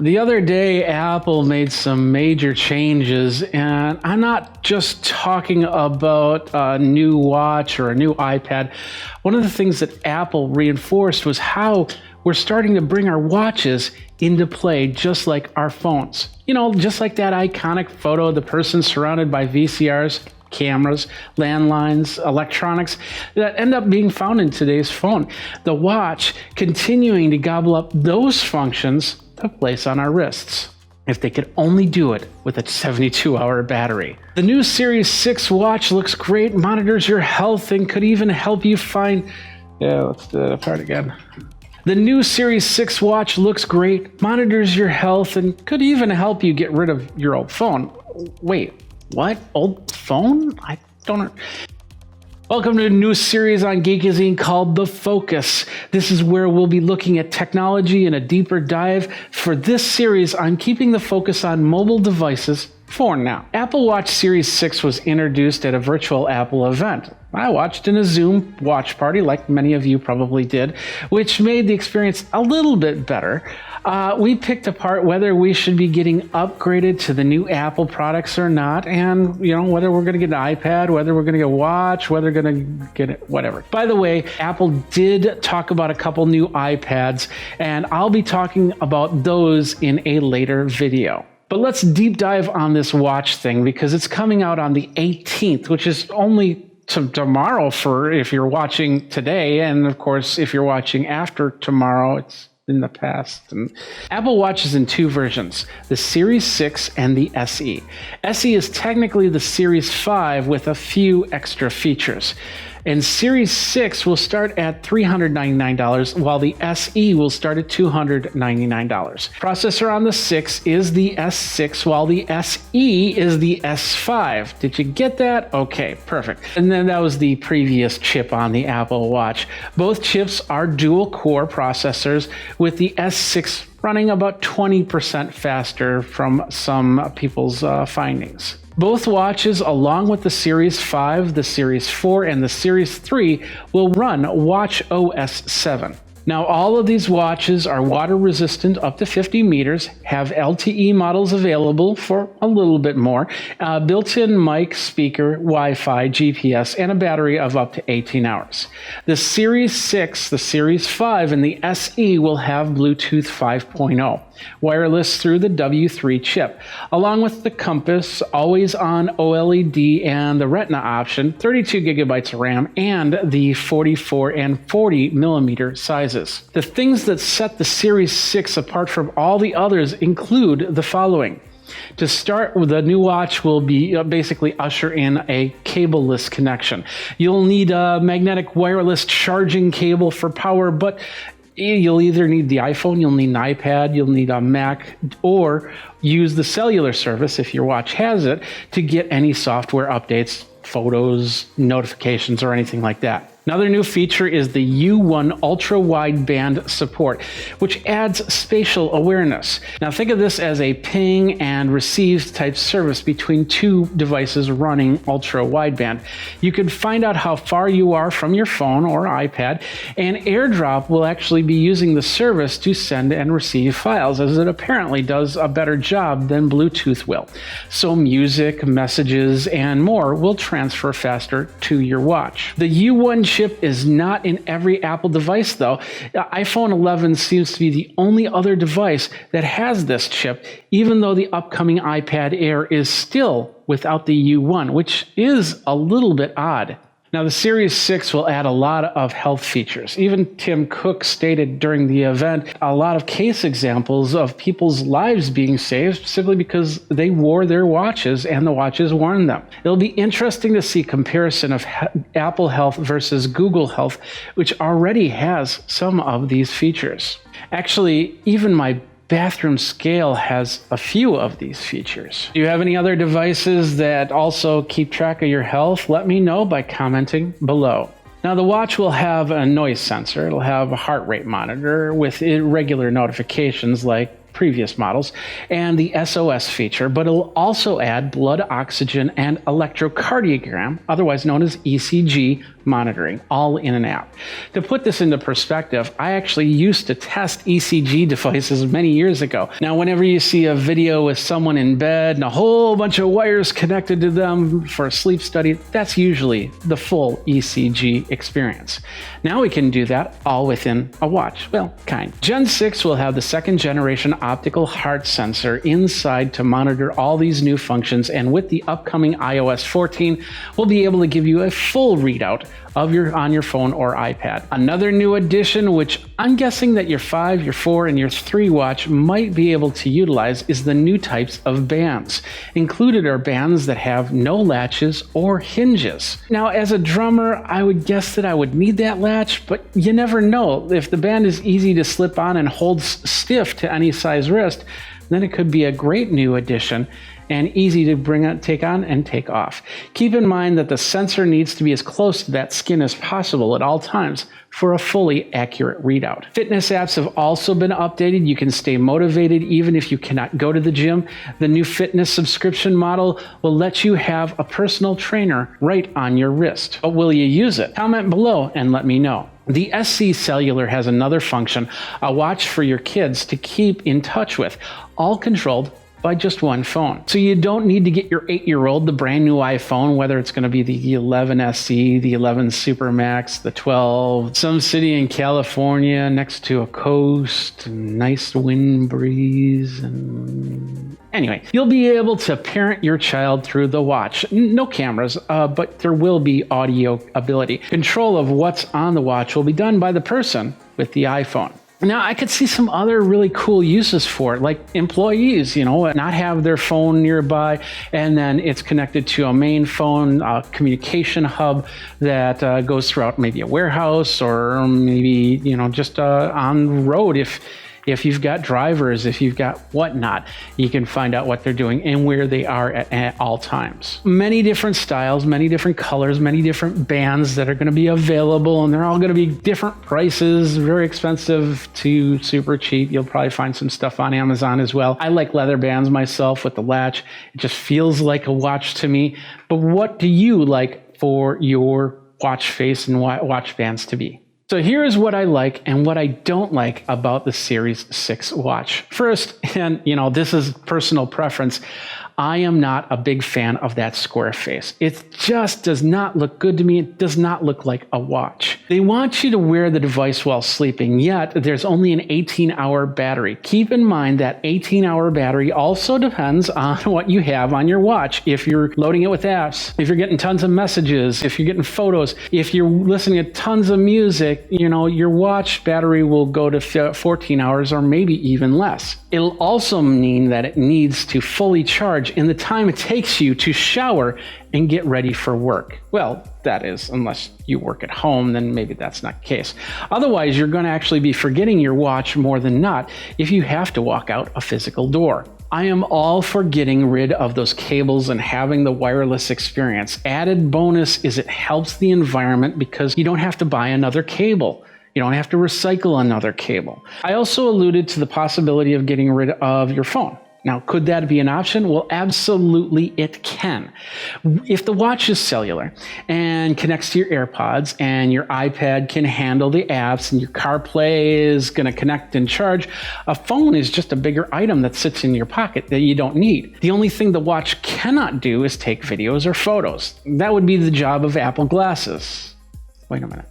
The other day, Apple made some major changes, and I'm not just talking about a new watch or a new iPad. One of the things that Apple reinforced was how we're starting to bring our watches into play just like our phones. You know, just like that iconic photo of the person surrounded by VCRs, cameras, landlines, electronics that end up being found in today's phone. The watch continuing to gobble up those functions to place on our wrists. If they could only do it with a 72-hour battery. The new Series 6 watch looks great, monitors your health, and could even help you find... let's do that part again. The new Series 6 watch looks great, monitors your health, and could even help you get rid of your old phone. Wait, what? Old phone? I don't... Welcome to a new series on Geekazine called The Focus. This is where we'll be looking at technology in a deeper dive. For this series, I'm keeping the focus on mobile devices for now. Apple Watch Series 6 was introduced at a virtual Apple event. I watched in a Zoom watch party, like many of you probably did, which made the experience a little bit better. We picked apart whether we should be getting upgraded to the new Apple products or not, and whether we're going to get an iPad, whether we're going to get a watch, whether we're going to get it, whatever. By the way, Apple did talk about a couple new iPads, and I'll be talking about those in a later video. But let's deep dive on this watch thing because it's coming out on the 18th, which is only tomorrow for if you're watching today, and of course, if you're watching after tomorrow, it's in the past. And Apple Watch is in two versions, the Series 6 and the SE. SE is technically the Series 5 with a few extra features. And Series 6 will start at $399, while the SE will start at $299. Processor on the 6 is the S6, while the SE is the S5. Did you get that? Okay, perfect. And then that was the previous chip on the Apple Watch. Both chips are dual-core processors, with the S6 running about 20% faster from some people's findings. Both watches, along with the Series 5, the Series 4, and the Series 3, will run watchOS 7. Now, all of these watches are water resistant up to 50 meters, have LTE models available for a little bit more, built-in mic, speaker, Wi-Fi, GPS, and a battery of up to 18 hours. The Series 6, the Series 5, and the SE will have Bluetooth 5.0, wireless through the W3 chip, along with the compass, always-on OLED, and the Retina option, 32 gigabytes of RAM, and the 44 and 40 millimeter sizes. The things that set the Series 6 apart from all the others include the following. To start, the new watch will be basically usher in a cableless connection. You'll need a magnetic wireless charging cable for power, but you'll either need the iPhone, you'll need an iPad, you'll need a Mac, or use the cellular service, if your watch has it, to get any software updates, photos, notifications, or anything like that. Another new feature is the U1 ultra-wideband support, which adds spatial awareness. Now think of this as a ping and receive type service between two devices running ultra-wideband. You can find out how far you are from your phone or iPad, and AirDrop will actually be using the service to send and receive files, as it apparently does a better job than Bluetooth will. So music, messages, and more will transfer faster to your watch. The U1 chip is not in every Apple device, though. iPhone 11 seems to be the only other device that has this chip, even though the upcoming iPad Air is still without the U1, which is a little bit odd. Now, the Series 6 will add a lot of health features. Even Tim Cook stated during the event a lot of case examples of people's lives being saved simply because they wore their watches and the watches warned them. It'll be interesting to see comparison of Apple Health versus Google Health, which already has some of these features. Actually, even my bathroom scale has a few of these features. Do you have any other devices that also keep track of your health? Let me know by commenting below. Now, the watch will have a noise sensor. It'll have a heart rate monitor with irregular notifications like previous models, and the SOS feature, but it'll also add blood oxygen and electrocardiogram, otherwise known as ECG monitoring, all in an app. To put this into perspective, I actually used to test ECG devices many years ago. Now, whenever you see a video with someone in bed and a whole bunch of wires connected to them for a sleep study, that's usually the full ECG experience. Now we can do that all within a watch. Well, kind. Gen 6 will have the second generation optical heart sensor inside to monitor all these new functions, and with the upcoming iOS 14, we'll be able to give you a full readout on your phone or iPad. Another new addition, which I'm guessing that your 5, your 4, and your 3 watch might be able to utilize, is the new types of bands. Included are bands that have no latches or hinges. Now, as a drummer, I would guess that I would need that latch, but you never know. If the band is easy to slip on and holds stiff to any size wrist, then it could be a great new addition and easy to take on and take off. Keep in mind that the sensor needs to be as close to that skin as possible at all times for a fully accurate readout. Fitness apps have also been updated. You can stay motivated even if you cannot go to the gym. The new fitness subscription model will let you have a personal trainer right on your wrist. But will you use it? Comment below and let me know. The SC Cellular has another function, a watch for your kids to keep in touch with, all controlled by just one phone. So you don't need to get your 8-year-old the brand new iPhone, whether it's going to be the 11 SE, the 11 Super Max, the 12, some city in California next to a coast, nice wind breeze, and anyway, you'll be able to parent your child through the watch. No cameras, but there will be audio ability. Control of what's on the watch will be done by the person with the iPhone. Now, I could see some other really cool uses for it, like employees, not have their phone nearby, and then it's connected to a main phone communication hub that goes throughout maybe a warehouse or maybe, just on the road. If you've got drivers, if you've got whatnot, you can find out what they're doing and where they are at all times. Many different styles, many different colors, many different bands that are going to be available, and they're all going to be different prices, very expensive to super cheap. You'll probably find some stuff on Amazon as well. I like leather bands myself with the latch. It just feels like a watch to me. But what do you like for your watch face and watch bands to be? So here's what I like and what I don't like about the Series 6 watch. First, and this is personal preference, I am not a big fan of that square face. It just does not look good to me. It does not look like a watch. They want you to wear the device while sleeping, yet there's only an 18-hour battery. Keep in mind that 18-hour battery also depends on what you have on your watch. If you're loading it with apps, if you're getting tons of messages, if you're getting photos, if you're listening to tons of music, your watch battery will go to 14 hours or maybe even less. It'll also mean that it needs to fully charge in the time it takes you to shower and get ready for work. Well, that is, unless you work at home, then maybe that's not the case. Otherwise, you're going to actually be forgetting your watch more than not if you have to walk out a physical door. I am all for getting rid of those cables and having the wireless experience. Added bonus is it helps the environment because you don't have to buy another cable. You don't have to recycle another cable. I also alluded to the possibility of getting rid of your phone. Now, could that be an option? Well, absolutely it can. If the watch is cellular and connects to your AirPods and your iPad can handle the apps and your CarPlay is going to connect and charge, a phone is just a bigger item that sits in your pocket that you don't need. The only thing the watch cannot do is take videos or photos. That would be the job of Apple glasses. Wait a minute.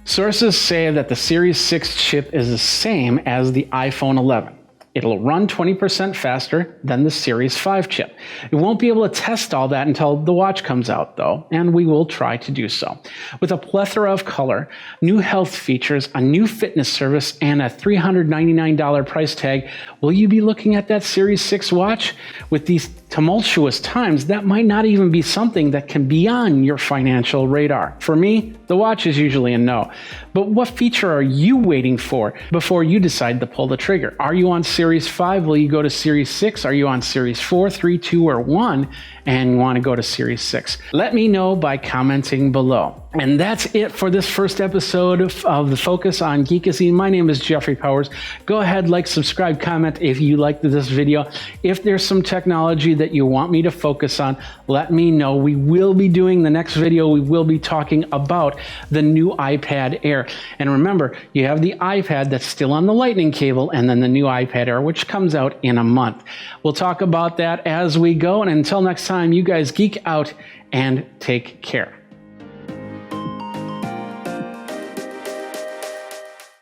Sources say that the Series 6 chip is the same as the iPhone 11. It'll run 20% faster than the Series 5 chip. We won't be able to test all that until the watch comes out, though, and we will try to do so. With a plethora of color, new health features, a new fitness service, and a $399 price tag, will you be looking at that Series 6 watch? With these tumultuous times, that might not even be something that can be on your financial radar. For me, the watch is usually a no. But what feature are you waiting for before you decide to pull the trigger? Are you on Series 5? Will you go to Series 6? Are you on Series 4, 3, 2, or 1 and want to go to Series 6? Let me know by commenting below. And that's it for this first episode of The Focus on Geekazine. My name is Jeffrey Powers. Go ahead, like, subscribe, comment if you liked this video. If there's some technology that you want me to focus on, let me know. We will be doing the next video. We will be talking about the new iPad Air. And remember, you have the iPad that's still on the Lightning cable, and then the new iPad Air, which comes out in a month. We'll talk about that as we go. And until next time, you guys geek out and take care.